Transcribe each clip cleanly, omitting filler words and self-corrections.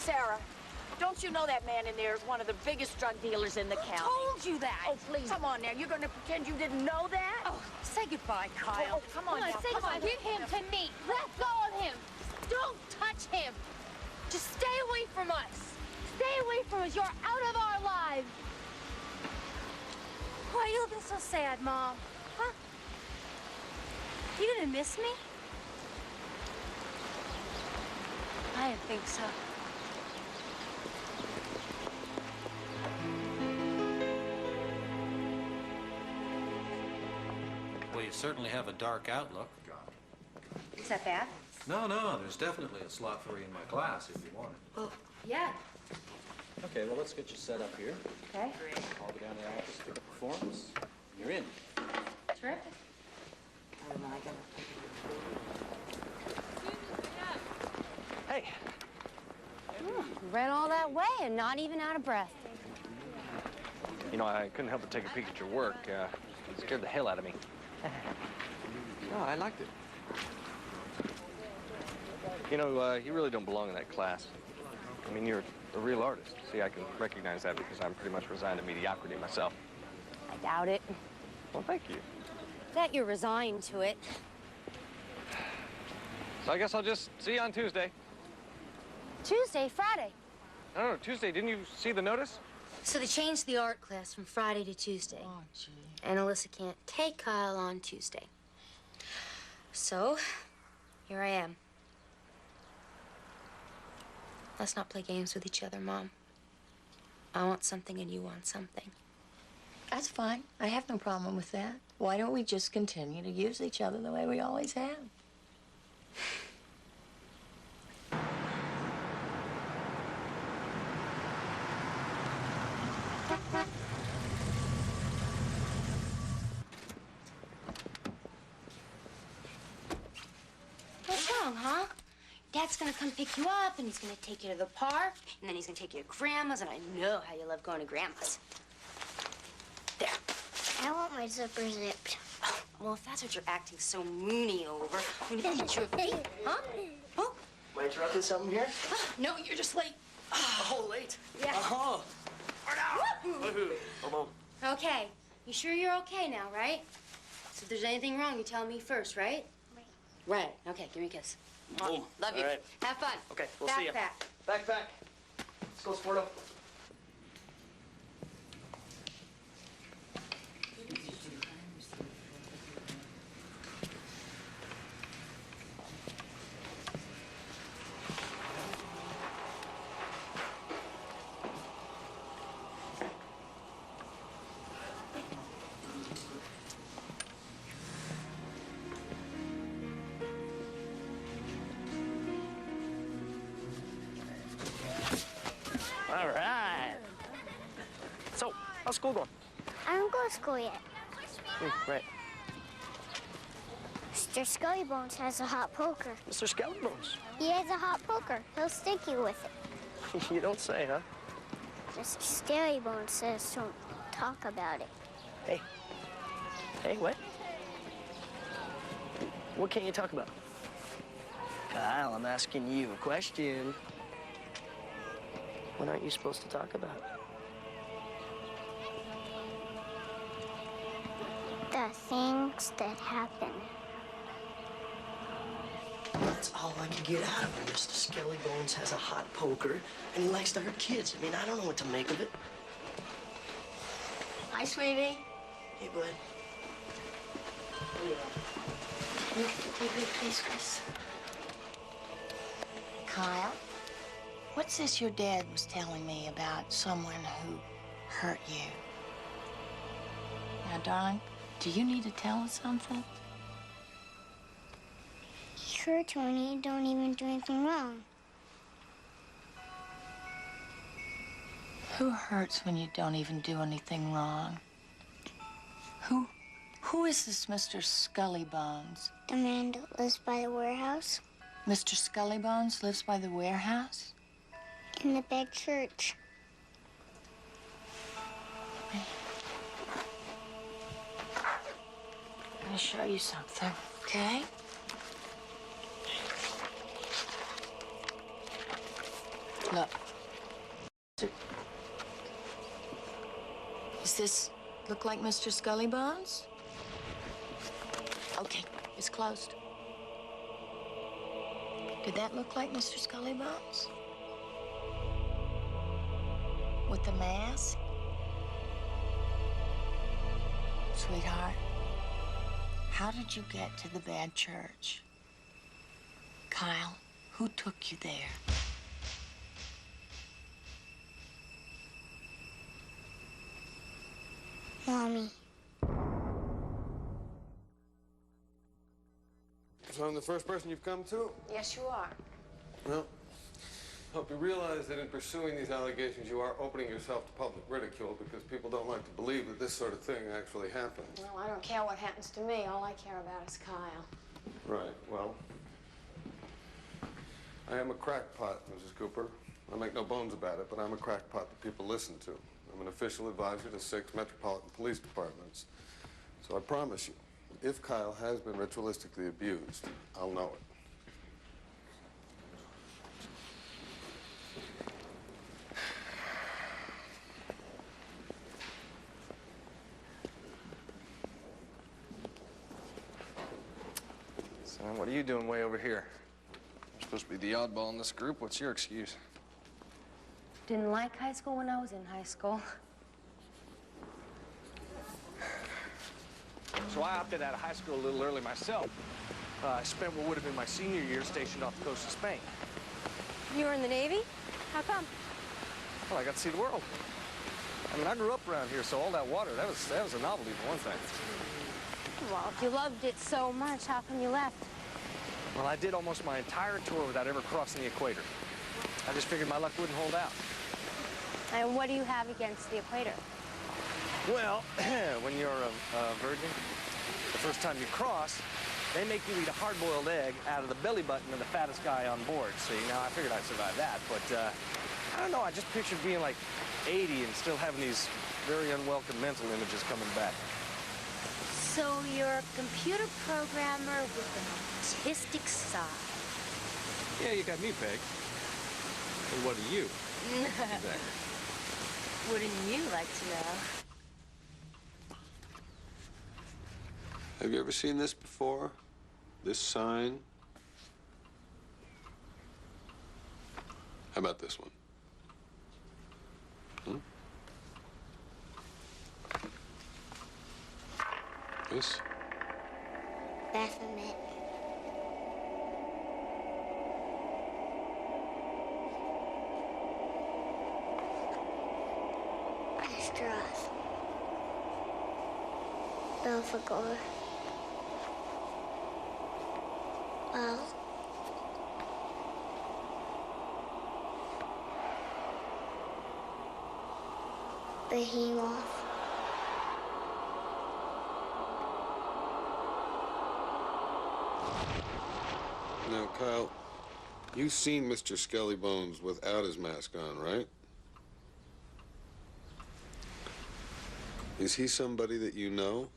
Sarah, don't you know that man in there is one of the biggest drug dealers in the county? Who told you that? Oh, please, come on now. You're going to pretend you didn't know that? Oh, say goodbye, Kyle. Oh, come on now. Say goodbye. Give him to me. Let go of him. Don't touch him. Just stay away from us. Stay away from us. You're out of our lives. Why are you looking so sad, Mom? Huh? You gonna miss me? I didn't think so. Well, you certainly have a dark outlook. Is that bad? No, there's definitely a slot for you in my class if you want it. Well, yeah. Okay, well, let's get you set up here. Okay. I'll go down to the office, pick up the forms. You're in. Terrific. Hey. Ran all that way and not even out of breath. You know, I couldn't help but take a peek at your work. It scared the hell out of me. No, I liked it. You know, you really don't belong in that class. I mean, you're a real artist. See, I can recognize that because I'm pretty much resigned to mediocrity myself. I doubt it. Well, thank you. That you're resigned to it. So I guess I'll just see you on Tuesday. Tuesday, Friday. No, Tuesday. Didn't you see the notice? So they changed the art class from Friday to Tuesday. Oh, gee. And Alyssa can't take Kyle on Tuesday. So, here I am. Let's not play games with each other, Mom. I want something and you want something. That's fine. I have no problem with that. Why don't we just continue to use each other the way we always have? What's wrong, huh? Dad's gonna come pick you up, and he's gonna take you to the park, and then he's gonna take you to Grandma's, and I know how you love going to Grandma's. There. I want my zipper zipped. Oh, well, if that's what you're acting so moony over, I'm gonna eat your feet. Huh? Oh? Am I interrupting something here? No, you're just late. Oh, late? Yeah. Oh. Come on. Okay. You sure you're okay now, right? So if there's anything wrong, you tell me first, right? Right. Okay, give me a kiss. Boom. Love you. All right. Have fun. Okay, we'll see you. Backpack. Let's go, Sporto. All right. So, how's school going? I don't go to school yet. Right. Mr. Scullybones has a hot poker. Mr. Skellybones. He has a hot poker. He'll stick you with it. You don't say, huh? Mr. Scullybones says don't talk about it. Hey. Hey, what? What can't you talk about? Kyle, I'm asking you a question. What aren't you supposed to talk about? The things that happen. That's all I could get out of him. Mr. Skellybones has a hot poker, and he likes to hurt kids. I mean, I don't know what to make of it. Hi, sweetie. Hey, bud. Wait, please, Chris. Kyle, what's this your dad was telling me about someone who hurt you? Now, darling, do you need to tell us something? Sure, Tony, don't even do anything wrong. Who hurts when you don't even do anything wrong? Who is this Mr. Scullybones? The man that lives by the warehouse. Mr. Scullybones lives by the warehouse? In the big church. I'm gonna show you something, okay? Look. Does this look like Mr. Scully Bones? Okay, it's closed. Did that look like Mr. Scully Bones? With the mask? Sweetheart, how did you get to the bad church? Kyle, who took you there? Mommy. So I'm the first person you've come to? Yes, you are. Well, hope you realize that in pursuing these allegations, you are opening yourself to public ridicule because people don't like to believe that this sort of thing actually happened. Well, I don't care what happens to me. All I care about is Kyle. Right, well, I am a crackpot, Mrs. Cooper. I make no bones about it, but I'm a crackpot that people listen to. I'm an official advisor to 6 metropolitan police departments. So I promise you, if Kyle has been ritualistically abused, I'll know it. Son, what are you doing way over here? You're supposed to be the oddball in this group. What's your excuse? Didn't like high school when I was in high school. So I opted out of high school a little early myself. I spent what would have been my senior year stationed off the coast of Spain. You were in the Navy? How come? Well, I got to see the world. I mean, I grew up around here, so all that water, that was a novelty for one thing. Well, if you loved it so much, how come you left? Well, I did almost my entire tour without ever crossing the equator. I just figured my luck wouldn't hold out. And what do you have against the equator? Well, when you're a virgin, the first time you cross, they make you eat a hard-boiled egg out of the belly button of the fattest guy on board. See, now I figured I'd survive that, but I don't know, I just pictured being like 80 and still having these very unwelcome mental images coming back. So you're a computer programmer with an autistic side. Yeah, you got me pegged. And what are you? Exactly. Wouldn't you like to know? Have you ever seen this before? This sign? How about this one? This? Baphomet. Astaroth. Belphegor. Well. Behemoth. Now, Kyle, you've seen Mr. Skelly Bones without his mask on, right? Is he somebody that you know?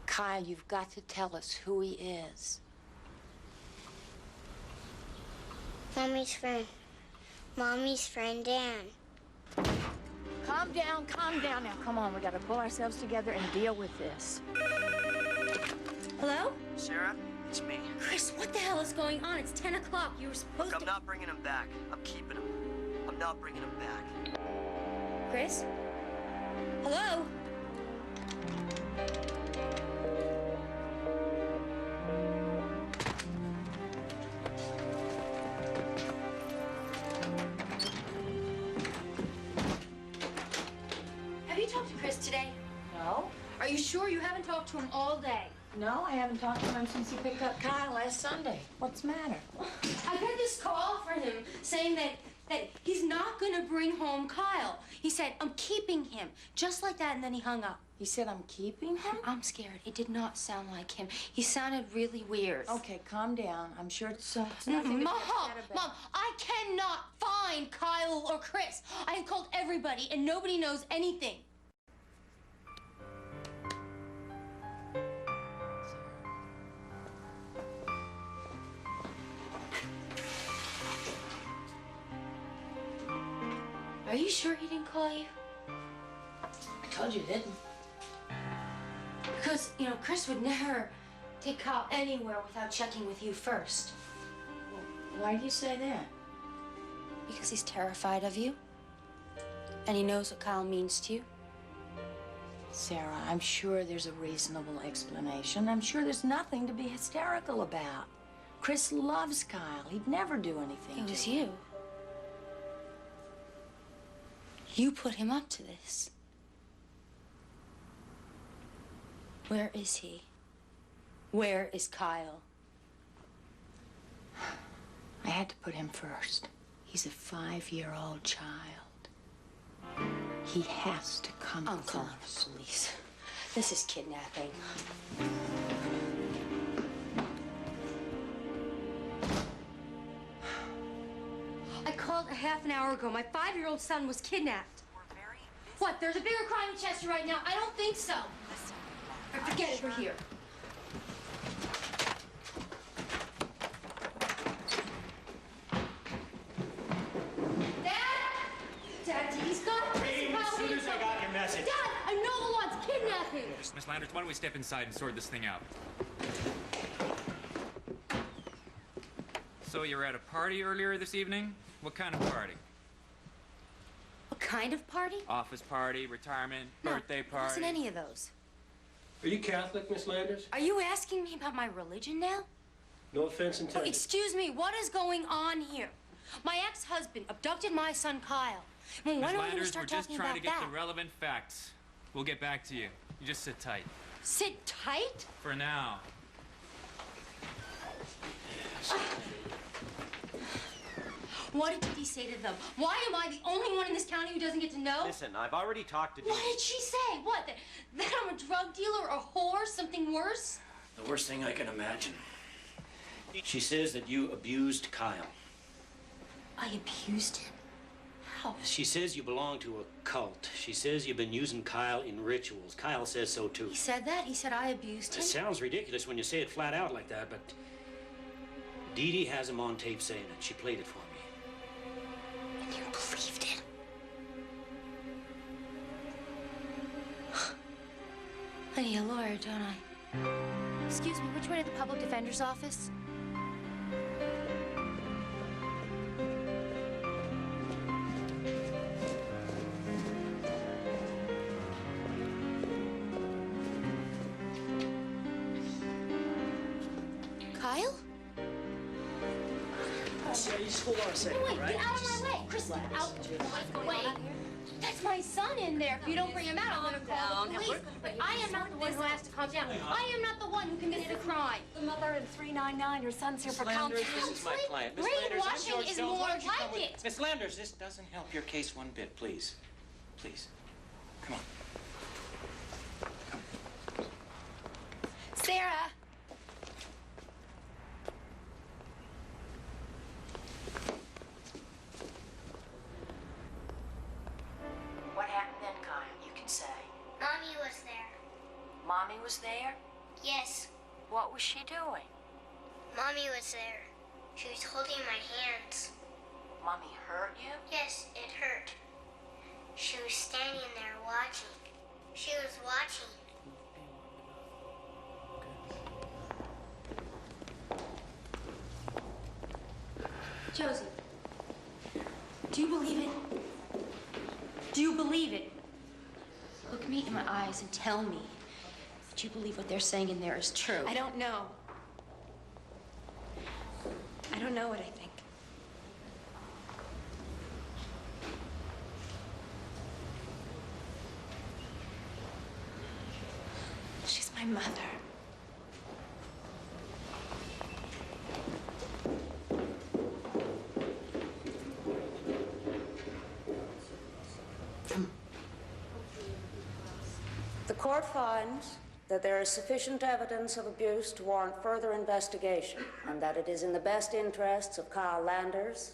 Kyle, you've got to tell us who he is. Mommy's friend. Mommy's friend, Dan. Calm down now. Come on, we gotta pull ourselves together and deal with this. Hello? Sarah, it's me. Chris, what the hell is going on? It's 10 o'clock. You were supposed Look, to... I'm not bringing him back. I'm keeping him. I'm not bringing him back. Chris? Hello? Have you talked to Chris today? No? Are you sure you haven't talked to him all day? No, I haven't talked to him since he picked up Kyle last Sunday. What's the matter? I got this call from him saying that he's not gonna bring home Kyle. He said, I'm keeping him. Just like that, and then he hung up. He said I'm keeping him? I'm scared. It did not sound like him. He sounded really weird. Okay, calm down. I'm sure it's nothing to be Mom, upset about. Mom, I cannot find Kyle or Chris. I have called everybody, and nobody knows anything. Are you sure he didn't call you? I told you he didn't. Because, you know, Chris would never take Kyle anywhere without checking with you first. Why do you say that? Because he's terrified of you. And he knows what Kyle means to you. Sarah, I'm sure there's a reasonable explanation. I'm sure there's nothing to be hysterical about. Chris loves Kyle. He'd never do anything It was to him. you. You put him up to this. Where is he? Where is Kyle? I had to put him first. He's a 5-year-old child. He has to come I'm calling the first. police. This is kidnapping. I called a half an hour ago. My 5-year-old son was kidnapped. What? There's a bigger crime in Chester right now? I don't think so. Forget it. We're here. Dad, he's got a prison As soon as I got your message. Dad, I know the one's kidnapping. Miss Landers, why don't we step inside and sort this thing out? So you were at a party earlier this evening? What kind of party? What kind of party? Office party, retirement, birthday It party? wasn't any of those. Are you Catholic, Miss Landers? Are you asking me about my religion now? No offense Oh, intended. excuse me, what is going on here? My ex-husband abducted my son, Kyle. Well, when Miss are we going to Landers, we're start just talking trying about to get that? the relevant facts. We'll get back to you. You just sit tight. Sit tight? For now. What did Dee say to them? Why am I the only one in this county who doesn't get to know? Listen, I've already talked to Dee. What did she say? What? That I'm a drug dealer, a whore, something worse? The worst thing I can imagine. She says that you abused Kyle. I abused him? How? She says you belong to a cult. She says you've been using Kyle in rituals. Kyle says so too. He said that? He said I abused him? It sounds ridiculous when you say it flat out like that, but Dee Dee has him on tape saying it. She played it for me. And you believed it? I need a lawyer, don't I? Excuse me, which way to the public defender's office? Kyle? Just hold on a second, Wait, right? get out of my way. Chris, get out of my way. That's my son in there. If you don't bring him out, I'm going to call the police. But I am not the one who has to calm down. I am not the one who committed the crime. The mother in 399, your son's here for Landers, counseling. this is my client. Miss Landers, I'm Brainwashing George is Jones. more Why don't you come like with- it. Miss Landers, this doesn't help your case one bit, please. Please. Come on. Sarah. What happened then, Kyle? You can say. Mommy was there. Mommy was there? Yes, What was she doing? Mommy was there. She was holding my hands. Mommy hurt you? Yes, it hurt. She was standing there watching. She was watching. Josie, do you believe it? Do you believe it? Look me in my eyes and tell me that you believe what they're saying in there is true. I don't know. I don't know what I think. She's my mother. The court finds that there is sufficient evidence of abuse to warrant further investigation, and that it is in the best interests of Kyle Landers